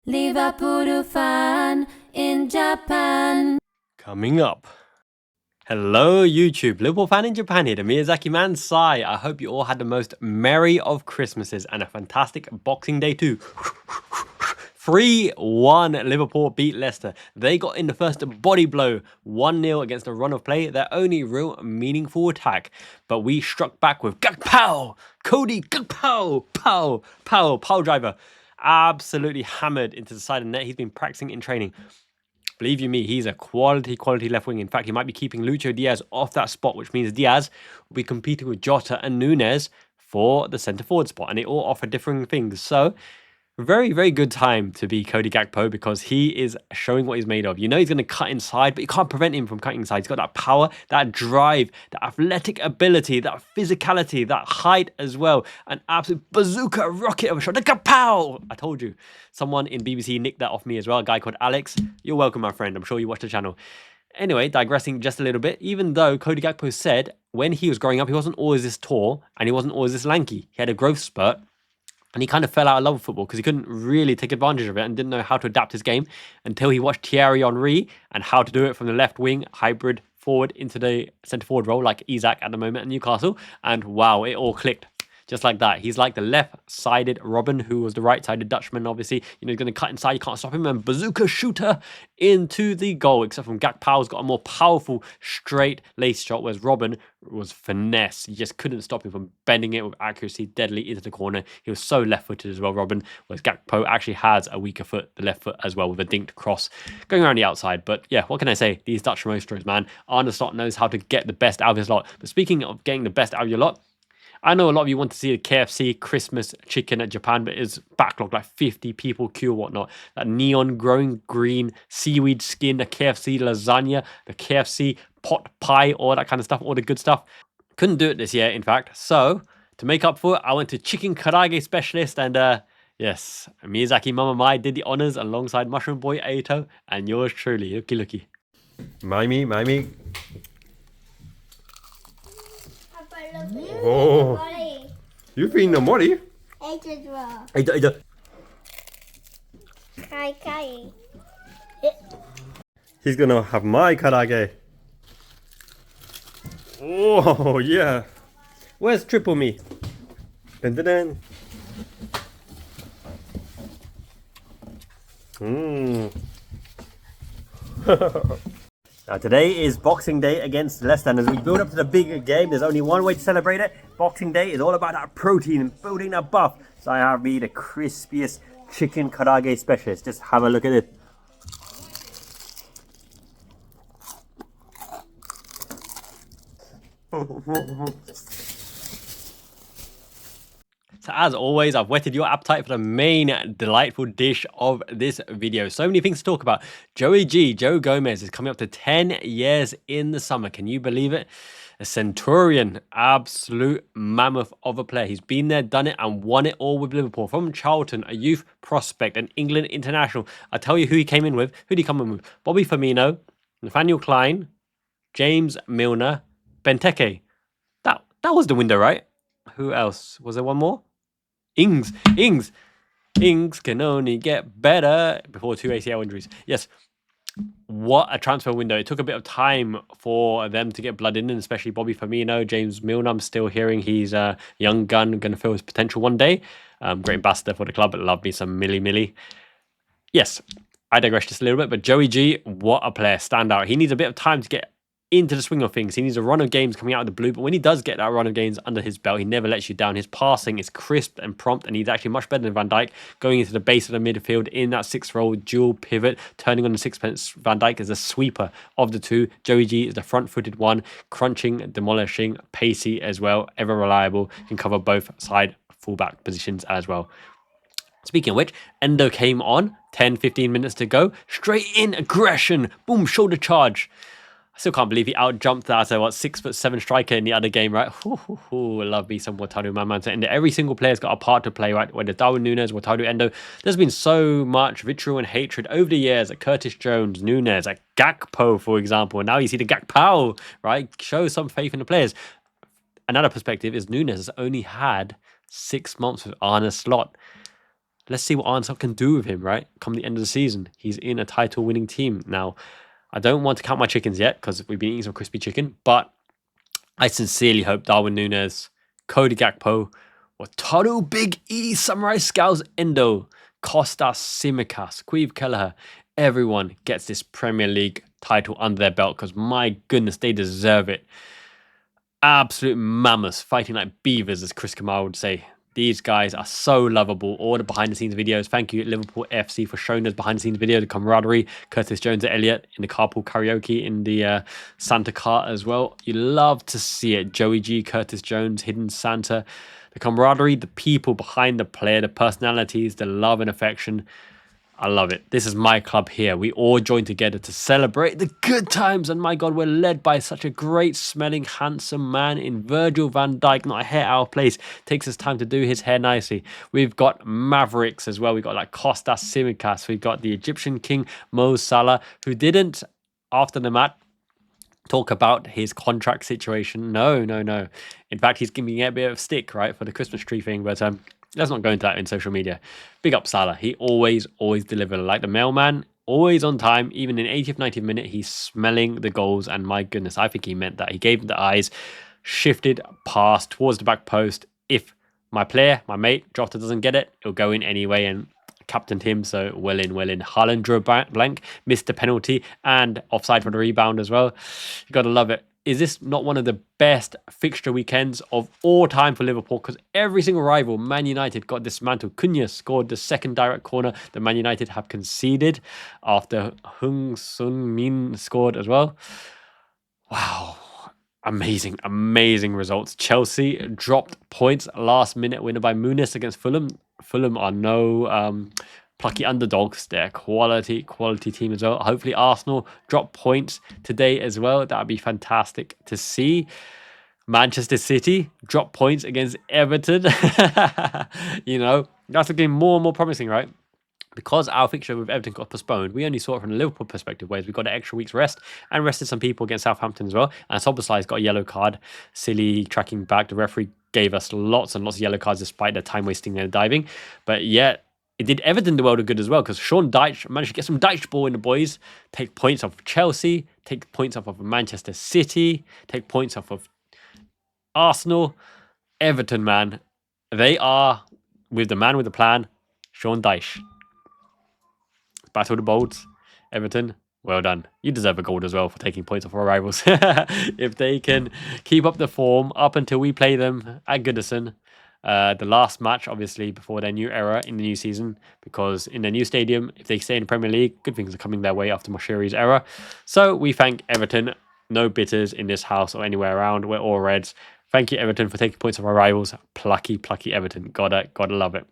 Liverpool fan in Japan. Coming up. Hello YouTube, Liverpool fan in Japan here, the Miyazaki Man Sai. I hope you all had the most merry of Christmases and a fantastic Boxing Day too. 3-1 Liverpool beat Leicester. They got in the first body blow, 1-0 against a run of play, their only real meaningful attack. But we struck back with Gakpo, Cody Gakpo, pow driver. Absolutely hammered into the side of the net. He's been practicing in training. Believe you me, he's a quality left wing. In fact, he might be keeping Lucho Diaz off that spot, which means Diaz will be competing with Jota and Nunes for the centre forward spot. And they all offer different things. So, very, very good time to be Cody Gakpo because he is showing what he's made of. You know he's going to cut inside, but you can't prevent him from cutting inside. He's got that power, that drive, that athletic ability, that physicality, that height as well. An absolute bazooka rocket of a shot. The kapow! I told you. Someone in BBC nicked that off me as well. A guy called Alex. You're welcome, my friend. I'm sure you watch the channel. Anyway, digressing just a little bit, even though Cody Gakpo said when he was growing up, he wasn't always this tall and he wasn't always this lanky. He had a growth spurt. And he kind of fell out of love with football because he couldn't really take advantage of it and didn't know how to adapt his game until he watched Thierry Henry and how to do it from the left wing, hybrid forward into the centre forward role like Isak at the moment at Newcastle. And wow, it all clicked. Just like that. He's like the left-sided Robin, who was the right-sided Dutchman, obviously. You know, he's going to cut inside. You can't stop him. And bazooka shooter into the goal. Except from Gakpo's got a more powerful, straight lace shot, whereas Robin was finesse. You just couldn't stop him from bending it with accuracy deadly into the corner. He was so left-footed as well, Robin. Whereas Gakpo actually has a weaker foot, the left foot as well, with a dinked cross going around the outside. But yeah, what can I say? These Dutch roasters, man. Arne Slot knows how to get the best out of his lot. But speaking of getting the best out of your lot, I know a lot of you want to see the KFC Christmas chicken at Japan, but it's backlogged, like 50 people queue or whatnot. That neon growing green seaweed skin, the KFC lasagna, the KFC pot pie, all that kind of stuff, all the good stuff. Couldn't do it this year, in fact. So, to make up for it, I went to Chicken Kaarage specialist and yes, Miyazaki Mama Mai did the honors alongside Mushroom Boy Aito and yours truly, looky. Mai. Oh, you feeding the Mori? He's gonna have my karage. Oh yeah. Where's Triple Me? Dun dun dun. Now today is Boxing Day against Leicester, and as we build up to the big game, there's only one way to celebrate it. Boxing Day is all about that protein and building that buff. So I have me the crispiest chicken karage specialist. Just have a look at it. So as always, I've whetted your appetite for the main delightful dish of this video. So many things to talk about. Joe Gomez is coming up to 10 years in the summer. Can you believe it? A centurion, absolute mammoth of a player. He's been there, done it, and won it all with Liverpool. From Charlton, a youth prospect, an England international. I'll tell you who he came in with. Who did he come in with? Bobby Firmino, Nathaniel Klein, James Milner, Benteke. That was the window, right? Who else? Was there one more? Ings can only get better before 2 ACL injuries. Yes, what a transfer window. It took a bit of time for them to get blood in, and especially Bobby Firmino, James Milner. I'm still hearing he's a young gun, going to feel his potential one day. Great ambassador for the club, but love me some Millie. Yes, I digress just a little bit, but Joey G, what a player, standout. He needs a bit of time to get into the swing of things. He needs a run of games coming out of the blue, but when he does get that run of games under his belt, he never lets you down. His passing is crisp and prompt, and he's actually much better than Van Dijk, going into the base of the midfield in that sixth role, dual pivot, turning on the sixpence. Van Dijk is a sweeper of the two. Joey G is the front-footed one, crunching, demolishing, pacey as well, ever reliable, can cover both side fullback positions as well. Speaking of which, Endo came on, 10-15 minutes to go, straight in, aggression, boom, shoulder charge. I still can't believe he out-jumped that 6'7" striker in the other game, right? Love me some Wataru, my man. So every single player's got a part to play, right? Whether Darwin Núñez, Wataru, Endo. There's been so much vitriol and hatred over the years at Curtis Jones, Núñez, at Gakpo, for example. And now you see the Gakpo, right? Show some faith in the players. Another perspective is Núñez has only had 6 months with Arne Slot. let's see what Arne Slot can do with him, right? Come the end of the season. He's in a title-winning team. Now, I don't want to count my chickens yet because we've been eating some crispy chicken, but I sincerely hope Darwin Núñez, Cody Gakpo, Wataru Big E, Samurai Scouts, Endo, Kostas Tsimikas, Queeve Kelleher, everyone gets this Premier League title under their belt because my goodness, they deserve it. Absolute mammoths fighting like beavers, as Chris Kamal would say. These guys are so lovable. All the behind-the-scenes videos. Thank you, Liverpool FC, for showing us behind-the-scenes video. The camaraderie. Curtis Jones and Elliot in the carpool karaoke in the Santa car as well. You love to see it. Joey G, Curtis Jones, Hidden Santa. The camaraderie, the people behind the player, the personalities, the love and affection. I love it. This is my club here. We all join together to celebrate the good times. And my God, we're led by such a great smelling, handsome man in Virgil van Dijk. Not a hair out of place. Takes his time to do his hair nicely. We've got Mavericks as well. We've got like Kostas Tsimikas. We've got the Egyptian king, Mo Salah, who didn't, after the match, talk about his contract situation. No. In fact, he's giving a bit of a stick, right, for the Christmas tree thing. But let's not go into that in social media. Big up Salah. He always delivered. Like the mailman, always on time. Even in 80th, 90th minute, he's smelling the goals. And my goodness, I think he meant that. He gave him the eyes, shifted past towards the back post. If my player, my mate, Jota doesn't get it, it'll go in anyway. And captained him, so well in. Haaland drew a blank, missed the penalty, and offside for the rebound as well. You got to love it. Is this not one of the best fixture weekends of all time for Liverpool? Because every single rival, Man United, got dismantled. Cunha scored the second direct corner that Man United have conceded after Hung Sun Min scored as well. Wow. Amazing results. Chelsea dropped points. Last minute winner by Muniz against Fulham. Fulham are no plucky underdogs. They're a quality team as well. Hopefully Arsenal drop points today as well. That would be fantastic to see. Manchester City drop points against Everton. You know, that's looking more and more promising, right? Because our fixture with Everton got postponed, we only saw it from the Liverpool perspective, whereas we got an extra week's rest and rested some people against Southampton as well. And Szoboszlai's got a yellow card. Silly tracking back. The referee gave us lots and lots of yellow cards despite their time wasting and diving. But yeah, it did Everton the world of good as well, because Sean Dyche managed to get some Dyche ball in the boys, take points off of Chelsea, take points off of Manchester City, take points off of Arsenal. Everton, man, they are with the man with the plan, Sean Dyche. Battle of the Bolts, Everton, well done. You deserve a gold as well for taking points off our rivals. If they can keep up the form up until we play them at Goodison, the last match, obviously, before their new era in the new season, because in their new stadium, if they stay in the Premier League, good things are coming their way after Moshiri's era. So we thank Everton. No bitters in this house or anywhere around. We're all Reds. Thank you, Everton, for taking points off our rivals. Plucky Everton. Gotta love it.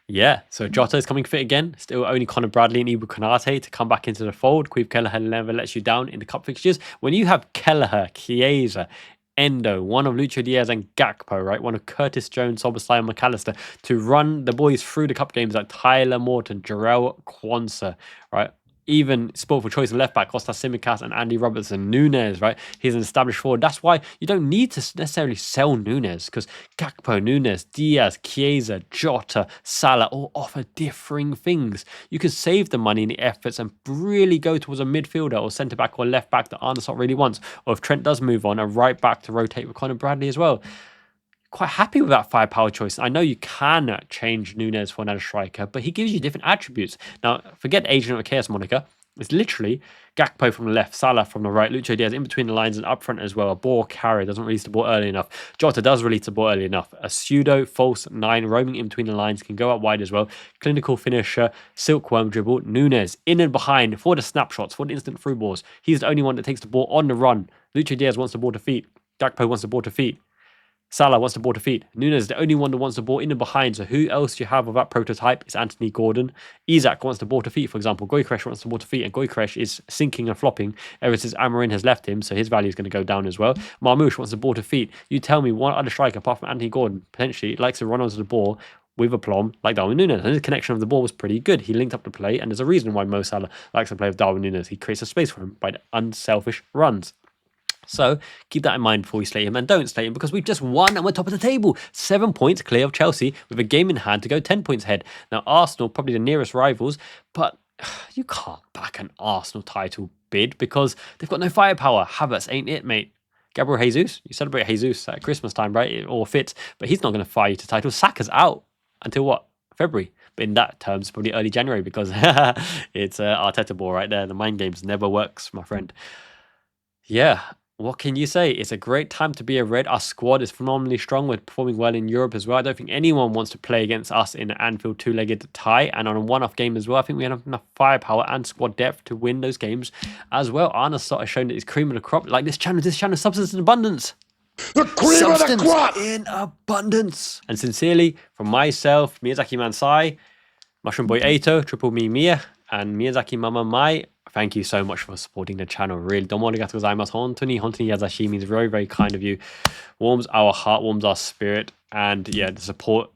Yeah, so Jota is coming fit again. Still only Conor Bradley and Ibu Konate to come back into the fold. Queeve Kelleher never lets you down in the cup fixtures. When you have Kelleher, Chiesa, Endo, one of Lucho Diaz and Gakpo, right? One of Curtis Jones, Szoboszlai and McAllister to run the boys through the cup games like Tyler Morton, Jarrell Quansah, right? Even sport for choice left back, Kostas Tsimikas and Andy Robertson. Núñez, right? He's an established forward. That's why you don't need to necessarily sell Núñez, because Gakpo, Núñez, Diaz, Chiesa, Jota, Salah all offer differing things. You can save the money and the efforts and really go towards a midfielder or centre back or left back that Arne Slot really wants. Or if Trent does move on, a right back to rotate with Conor Bradley as well. Quite happy with that firepower choice. I know you can change Núñez for another striker, but he gives you different attributes. Now, forget Agent of Chaos moniker. It's literally Gakpo from the left, Salah from the right, Lucho Diaz in between the lines and up front as well. A ball carrier, doesn't release the ball early enough. Jota does release the ball early enough. A pseudo false 9 roaming in between the lines, can go out wide as well. Clinical finisher, silkworm dribble. Núñez in and behind for the snapshots, for the instant through balls. He's the only one that takes the ball on the run. Lucho Diaz wants the ball to feet. Gakpo wants the ball to feet. Salah wants the ball to feet. Núñez is the only one that wants the ball in and behind. So who else do you have of that prototype? It's Anthony Gordon. Isak wants the ball to feet, for example. Gyökeres wants the ball to feet, and Gyökeres is sinking and flopping ever since Amorim has left him, so his value is going to go down as well. Marmoush wants the ball to feet. You tell me one other striker apart from Anthony Gordon potentially likes to run onto the ball with aplomb like Darwin Núñez. And his connection of the ball was pretty good. He linked up the play, and there's a reason why Mo Salah likes to play with Darwin Núñez. He creates a space for him by the unselfish runs. So keep that in mind before you slate him, and don't slate him because we've just won and we're top of the table. 7 points clear of Chelsea with a game in hand to go 10 points ahead. Now Arsenal, probably the nearest rivals, but you can't back an Arsenal title bid because they've got no firepower. Havertz ain't it, mate. Gabriel Jesus, you celebrate Jesus at Christmas time, right? It all fits, but he's not going to fire you to title. Saka's out until what? February. But in that terms, probably early January because it's Arteta ball right there. The mind games never works, my friend. Yeah, what can you say? It's a great time to be a Red. Our squad is phenomenally strong. We're performing well in Europe as well. I don't think anyone wants to play against us in an Anfield two-legged tie and on a one-off game as well. I think we have enough firepower and squad depth to win those games as well. Arne Slot has shown that he's cream of the crop. Like this channel, substance in abundance. The cream of the crop! In abundance. And sincerely, from myself, Miyazaki Mama Mai, Mushroom Boy Ato, Triple Me Mia, and Miyazaki Mama Mai, thank you so much for supporting the channel. Really, domo arigatou gozaimasu. Hontoni yazashi means very, very kind of you. Warms our heart, warms our spirit. And yeah, the support,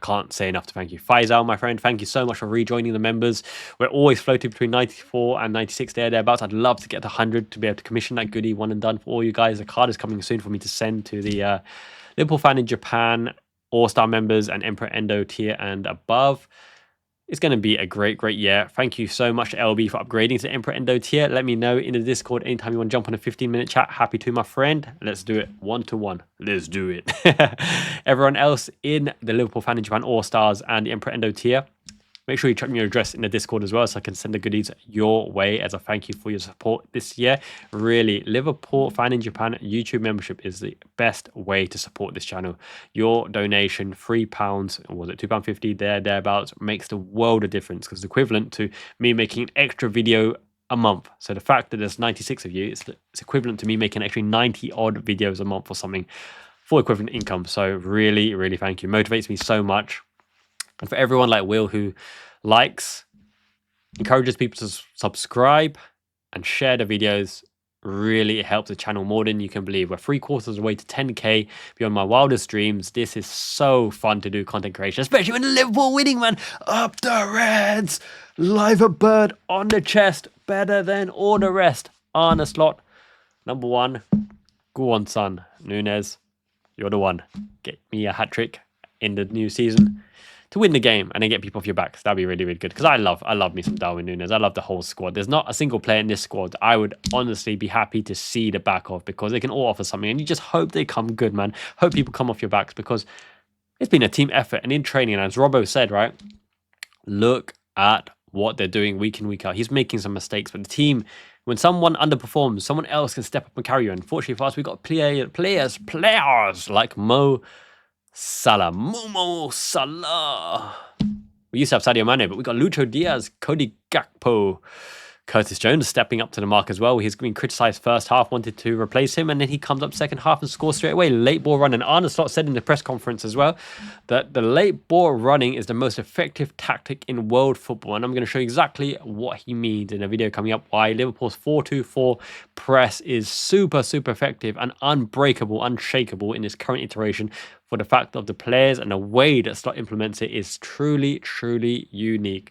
I can't say enough to thank you. Faisal, my friend, thank you so much for rejoining the members. We're always floating between 94 and 96 thereabouts. I'd love to get to 100 to be able to commission that goodie one and done for all you guys. The card is coming soon for me to send to the Liverpool fan in Japan, All-Star members and Emperor Endo tier and above. It's going to be a great, great year. Thank you so much to LB for upgrading to Emperor Endo tier. Let me know in the Discord anytime you want to jump on a 15-minute chat. Happy to, my friend. Let's do it 1-to-1. Let's do it. Everyone else in the Liverpool fan in Japan All-Stars and the Emperor Endo tier, make sure you check me your address in the Discord as well so I can send the goodies your way as a thank you for your support this year. Really, Liverpool fan in Japan YouTube membership is the best way to support this channel. Your donation, £3, or was it £2.50 thereabouts, makes the world of difference because it's equivalent to me making an extra video a month. So the fact that there's 96 of you, it's equivalent to me making actually 90 odd videos a month or something for equivalent income. So really, really thank you. Motivates me so much. And for everyone like Will who likes, encourages people to subscribe and share the videos, really it helps the channel more than you can believe. We're 3/4 of the way to 10k beyond my wildest dreams. This is so fun to do content creation, especially when Liverpool winning, man. Up the Reds! Live a bird on the chest, better than all the rest. Arne Slot, number one. Go on, son. Nunes, you're the one. Get me a hat-trick in the new season to win the game and then get people off your backs. That'd be really, really good. Because I love me some Darwin Nunes. I love the whole squad. There's not a single player in this squad I would honestly be happy to see the back of because they can all offer something. And you just hope they come good, man. Hope people come off your backs because it's been a team effort. And in training, and as Robbo said, right, look at what they're doing week in, week out. He's making some mistakes, but the team, when someone underperforms, someone else can step up and carry you. Unfortunately for us, we've got players like Momo Salah. We used to have Sadio Mane, but we got Lucho Diaz, Cody Gakpo, Curtis Jones stepping up to the mark as well. He's been criticised first half, wanted to replace him, and then he comes up second half and scores straight away. Late ball running. Arne Slot said in the press conference as well that the late ball running is the most effective tactic in world football, and I'm going to show you exactly what he means in a video coming up. Why Liverpool's 4-2-4 press is super, super effective and unbreakable, unshakable in this current iteration. For the fact of the players and the way that Slot implements it is truly, truly unique.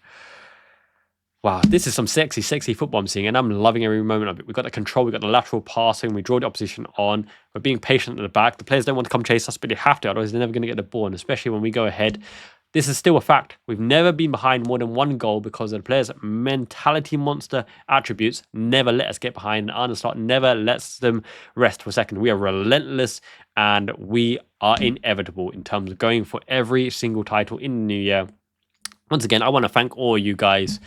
Wow, this is some sexy, sexy football I'm seeing, and I'm loving every moment of it. We've got the control, we've got the lateral passing, we draw the opposition on, we're being patient at the back. The players don't want to come chase us, but they have to, otherwise they're never going to get the ball, and especially when we go ahead. This is still a fact. We've never been behind more than one goal because of the players' mentality monster attributes never let us get behind, and Arne Slot never lets them rest for a second. We are relentless, and we are inevitable in terms of going for every single title in the new year. Once again, I want to thank all you guys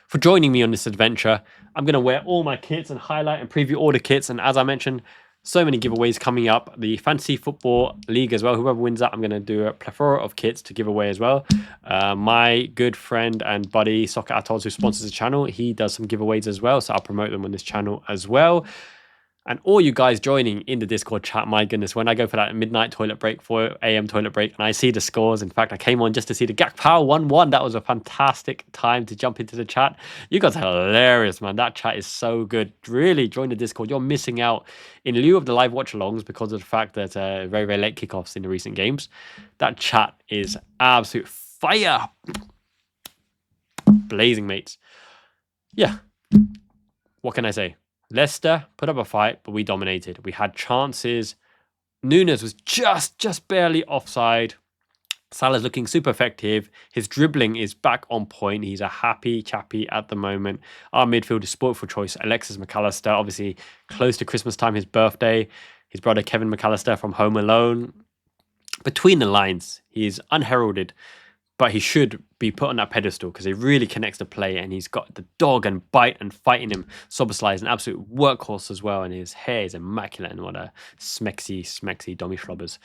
for joining me on this adventure. I'm going to wear all my kits and highlight and preview all the kits. And as I mentioned, so many giveaways coming up. The Fantasy Football League as well. Whoever wins that, I'm going to do a plethora of kits to give away as well. My good friend and buddy, Soccer Atols, who sponsors the channel, he does some giveaways as well. So I'll promote them on this channel as well. And all you guys joining in the Discord chat, my goodness, when I go for that midnight toilet break, 4 a.m. toilet break, and I see the scores. In fact, I came on just to see the Gakpo 1-1. That was a fantastic time to jump into the chat. You guys are hilarious, man. That chat is so good. Really, join the Discord. You're missing out in lieu of the live watch-alongs because of the fact that very, very late kickoffs in the recent games. That chat is absolute fire. Blazing, mates. Yeah. What can I say? Leicester put up a fight, but we dominated. We had chances. Nunes was just barely offside. Salah's looking super effective. His dribbling is back on point. He's a happy chappy at the moment. Our midfield is sport for choice. Alexis McAllister, obviously close to Christmas time, his birthday. His brother Kevin McAllister from Home Alone. Between the lines, he is unheralded, but he should be put on that pedestal because he really connects the play and he's got the dog and bite and fight in him. Szoboszlai is an absolute workhorse as well, and his hair is immaculate, and what a smexy dommy schlobbers.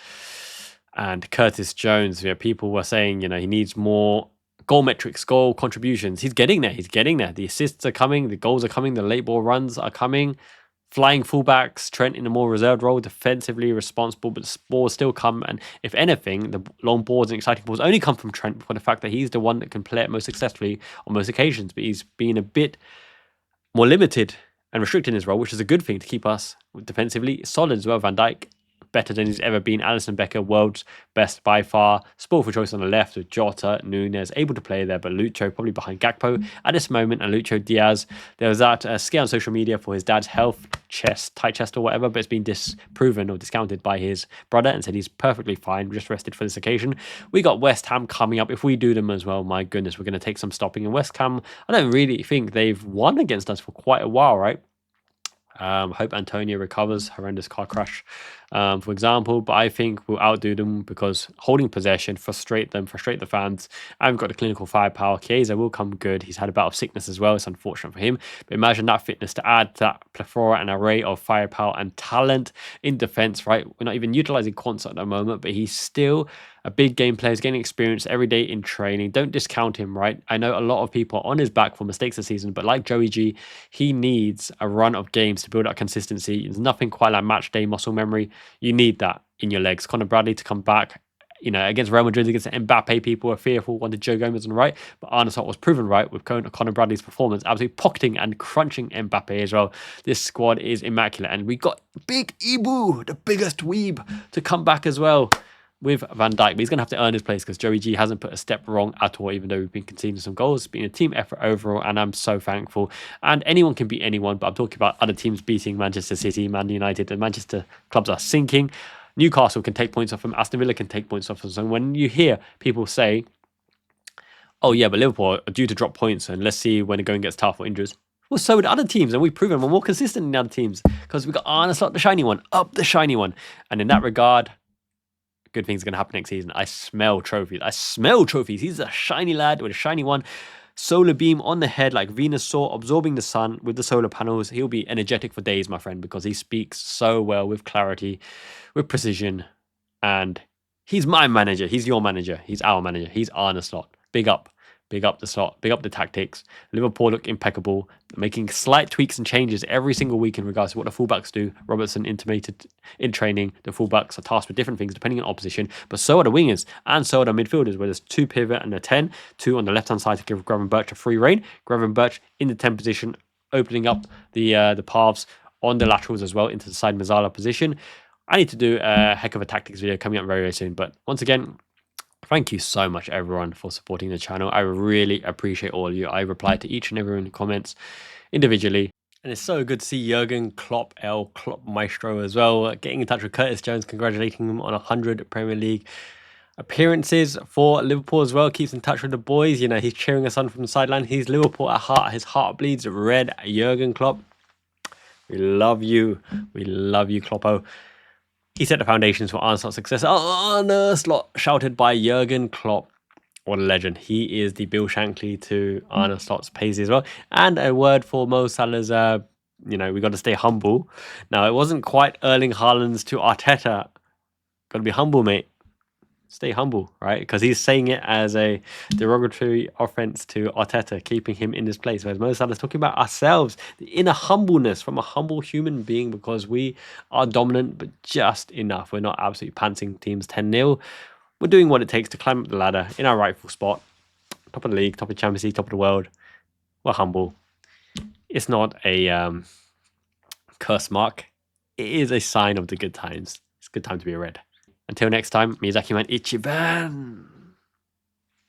And Curtis Jones, people were saying, he needs more goal metrics, goal contributions. He's getting there. The assists are coming. The goals are coming. The late ball runs are coming. Flying fullbacks, Trent in a more reserved role, defensively responsible, but the balls still come. And if anything, the long balls and exciting balls only come from Trent for the fact that he's the one that can play it most successfully on most occasions. But he's been a bit more limited and restricted in his role, which is a good thing to keep us defensively solid as well. Van Dijk, better than he's ever been. Alisson Becker, world's best by far. Sport for choice on the left with Jota, Nunes, able to play there, but Lucho probably behind Gakpo at this moment, and Lucho Diaz. There was that scare on social media for his dad's health, tight chest or whatever, but it's been disproven or discounted by his brother and said he's perfectly fine, just rested for this occasion. We got West Ham coming up. If we do them as well, my goodness, we're going to take some stopping. And West Ham, I don't really think they've won against us for quite a while, right? Hope Antonio recovers. Horrendous car crash, for example. But I think we'll outdo them because holding possession, frustrate the fans. I've got the clinical firepower. Chiesa will come good. He's had a bout of sickness as well. It's unfortunate for him. But imagine that fitness to add to that plethora and array of firepower and talent in defense, right? We're not even utilizing Quansah at the moment, but he's still a big game player. He's getting experience every day in training. Don't discount him, right? I know a lot of people are on his back for mistakes this season, but like Joey G, he needs a run of games to build up consistency. There's nothing quite like match day muscle memory. You need that in your legs. Conor Bradley to come back, against Real Madrid, against the Mbappe, people were fearful, wanted Joe Gomez on the right, but Arne Slot was proven right with Conor Bradley's performance, absolutely pocketing and crunching Mbappe as well. This squad is immaculate, and we got Big Ibu, the biggest weeb, to come back as well with Van Dijk, but he's going to have to earn his place because Joey G hasn't put a step wrong at all, even though we've been conceding some goals. It's been a team effort overall, and I'm so thankful. And anyone can beat anyone, but I'm talking about other teams beating Manchester City, Man United, and Manchester clubs are sinking. Newcastle can take points off them. Aston Villa can take points off them. So when you hear people say, oh yeah, but Liverpool are due to drop points, and let's see when the going gets tough or injuries. Well, so would other teams, and we've proven we're more consistent than other teams because we've got Arne Slot, the shiny one, up the shiny one. And in that regard, good things are going to happen next season. I smell trophies. He's a shiny lad with a shiny one. Solar beam on the head like Venus saw, absorbing the sun with the solar panels. He'll be energetic for days, my friend, because he speaks so well with clarity, with precision. And he's my manager. He's your manager. He's our manager. He's Arne Slot. Big up. Big up the Slot. Big up the tactics. Liverpool look impeccable, making slight tweaks and changes every single week in regards to what the fullbacks do. Robertson intimated in training the fullbacks are tasked with different things depending on opposition, but so are the wingers and so are the midfielders, where there's 2 pivot and a 10, 2 on the left-hand side to give Gravenberch a free rein. Gravenberch in the 10 position, opening up the paths on the laterals as well into the side Mazzala position. I need to do a heck of a tactics video coming up very, very soon, but once again, thank you so much, everyone, for supporting the channel. I really appreciate all of you. I reply to each and every one in the comments individually. And it's so good to see Jurgen Klopp, Klopp Maestro as well, getting in touch with Curtis Jones, congratulating him on 100 Premier League appearances for Liverpool as well. Keeps in touch with the boys. He's cheering us on from the sideline. He's Liverpool at heart. His heart bleeds red. Jurgen Klopp, we love you. We love you, Kloppo. He set the foundations for Arne Slot's success. Arne Slot, shouted by Jurgen Klopp. What a legend. He is the Bill Shankly to Arne Slot's Paisley as well. And a word for Mo Salah's, we got to stay humble. Now, it wasn't quite Erling Haaland's to Arteta. Got to be humble, mate. Stay humble, right? Because he's saying it as a derogatory offense to Arteta, keeping him in this place. Whereas Mo Salah's talking about ourselves, the inner humbleness from a humble human being, because we are dominant, but just enough. We're not absolutely pantsing teams 10-0. We're doing what it takes to climb up the ladder in our rightful spot. Top of the league, top of the Champions League, top of the world. We're humble. It's not a curse mark. It is a sign of the good times. It's a good time to be a Red. Until next time, Miyazaki Man Ichiban.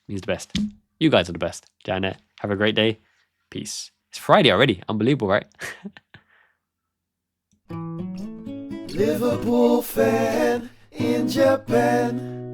He's the best. You guys are the best. Janet, have a great day. Peace. It's Friday already. Unbelievable, right? Liverpool fan in Japan.